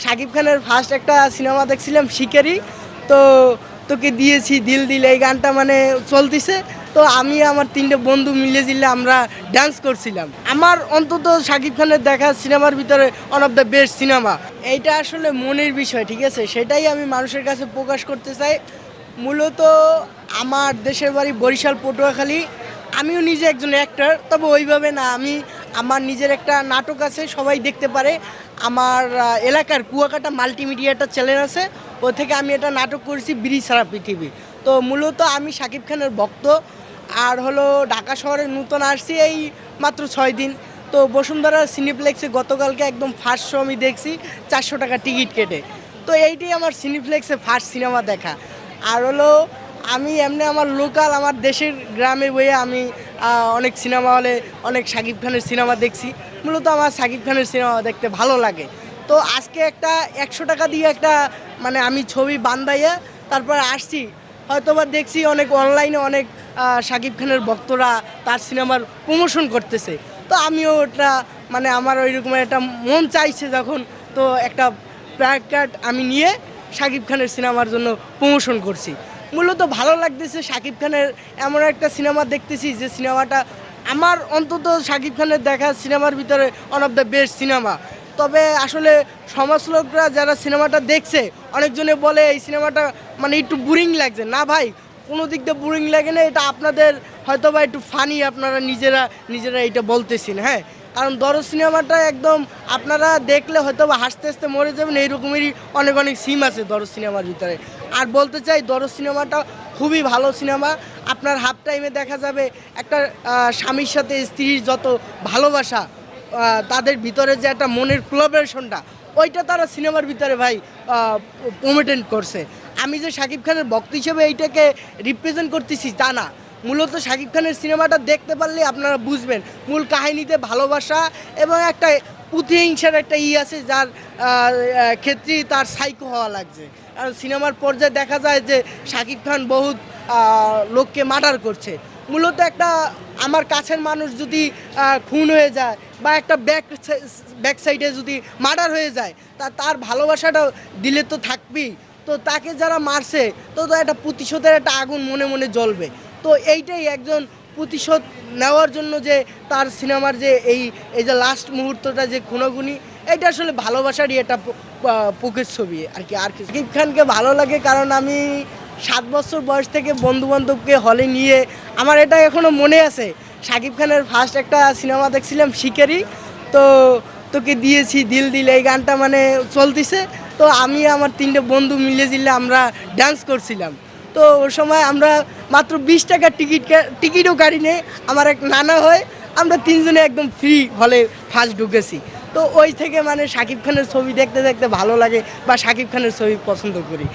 শাকিব খানের ফার্স্ট একটা সিনেমা দেখছিলাম শিকারি। তো তোকে দিয়েছি দিল দিল এই গানটা মানে চলতিছে। তো আমি আমার তিনটে বন্ধু মিলে জিলে আমরা ডান্স করছিলাম। আমার অন্তত শাকিব খানের দেখা সিনেমার ভিতরে one of the best cinema. এইটা আসলে মনের বিষয়, ঠিক আছে, সেটাই আমি মানুষের কাছে প্রকাশ করতে চাই। মূলত আমার দেশের বাড়ি বরিশাল পটুয়াখালী। আমিও নিজে একজন অ্যাক্টর, তবে ওইভাবে না। আমার নিজের একটা নাটক আছে, সবাই দেখতে পারে। আমার এলাকার কুয়াকাটা মাল্টিমিডিয়া একটা চ্যানেল আছে, ও থেকে আমি একটা নাটক করেছি ব্রিজ সারা পৃথিবী। তো মূলত আমি শাকিব খানের ভক্ত। আর হলো ঢাকা শহরে নতুন আসছি এই মাত্র 6 দিন। তো বসুন্ধরা সিনেপ্লেক্সে গতকালকে একদম ফার্স্ট শো আমি দেখছি 400 টাকা টিকিট কেটে। তো এইটাই আমার সিনেপ্লেক্সে ফার্স্ট সিনেমা দেখা। আর হলো আমি এমনি আমার লোকাল আমার দেশের গ্রামে বইয়ে আমি অনেক সিনেমা হলে অনেক শাকিব খানের সিনেমা দেখছি। মূলত আমার শাকিব খানের সিনেমা দেখতে ভালো লাগে। তো আজকে একটা 100 টাকা দিয়ে একটা মানে আমি ছবি বান্ধাইয়া তারপরে আসছি। হয়তোবা দেখছি অনেক অনলাইনে অনেক শাকিব খানের ভক্তরা তার সিনেমার প্রমোশন করতেছে। তো আমিও ওটা মানে আমার ওই রকমের একটা মন চাইছে যখন, তো একটা প্ল্যাকার্ড আমি নিয়ে শাকিব খানের সিনেমার জন্য প্রমোশন করছি। মূলত ভালো লাগতেছে শাকিব খানের এমন একটা সিনেমা দেখতেছি যে সিনেমাটা আমার অন্তত শাকিব খানের দেখা সিনেমার ভিতরে one of the best cinema. তবে আসলে সমাজলোকরা যারা সিনেমাটা দেখছে অনেকজনে বলে এই সিনেমাটা মানে একটু বোরিং লাগছে। না ভাই, কোনো দিক দিয়ে বোরিং লাগে না। এটা আপনাদের হয়তো বা একটু ফানি, আপনারা নিজেরা এটা বলতেছেন, হ্যাঁ। কারণ দরদ সিনেমাটা একদম আপনারা দেখলে হয়তো বা হাসতে হাসতে মরে যাবেন, এইরকমেরই অনেক অনেক সিম আছে দরদ সিনেমার ভিতরে। আর বলতে চাই দরদ সিনেমাটা খুবই ভালো সিনেমা। আপনার হাফ টাইমে দেখা যাবে একটা স্বামীর সাথে স্ত্রীর যত ভালোবাসা, তাদের ভিতরে যে একটা মনের কোলাবোরেশনটা, ওইটা তারা সিনেমার ভিতরে ভাই প্রমোটেন্ট করছে। আমি যে শাকিব খানের ভক্ত হিসেবে এইটাকে রিপ্রেজেন্ট করতেছি তা না। মূলত শাকিব খানের সিনেমাটা দেখতে পারলে আপনারা বুঝবেন মূল কাহিনীতে ভালোবাসা এবং একটা প্রতিহিংসার একটা আছে, যার ক্ষেত্রেই তার সাইকো হওয়া লাগছে। কারণ সিনেমার পর্যায়ে দেখা যায় যে শাকিব খান বহুত লোককে মার্ডার করছে। মূলত একটা আমার কাছের মানুষ যদি খুন হয়ে যায় বা একটা ব্যাক সাইডে যদি মার্ডার হয়ে যায়, তার ভালোবাসাটা দিলে তো থাকবেই। তো তাকে যারা মারছে তো একটা প্রতিশোধের একটা আগুন মনে মনে জ্বলবে। তো এইটাই একজন প্রতিশোধ নেওয়ার জন্য যে তার সিনেমার যে এই যে লাস্ট মুহূর্তটা যে খুনোখুনি, এটা আসলে ভালোবাসারই একটা প্রকৃত ছবি আর কি। শাকিব খানকে ভালো লাগে কারণ আমি 7 বছর বয়স থেকে বন্ধুবান্ধবকে হলে নিয়ে, আমার এটা এখনও মনে আছে, শাকিব খানের ফার্স্ট একটা সিনেমা দেখছিলাম শিকারি। তো তোকে দিয়েছি দিল দিল এই গানটা মানে চলতিছে। তো আমি আমার তিনটে বন্ধু মিলে জিলে আমরা ডান্স করছিলাম। তো ওই সময় আমরা মাত্র 20 টাকার টিকিটও কাটি নেই। আমার এক নানা হয়, আমরা তিনজনে একদম ফ্রি হলে ফার্স্ট ঢুকেছি। তো ওই থেকে মানে শাকিব খানের ছবি দেখতে দেখতে ভালো লাগে বা শাকিব খানের ছবি পছন্দ করি।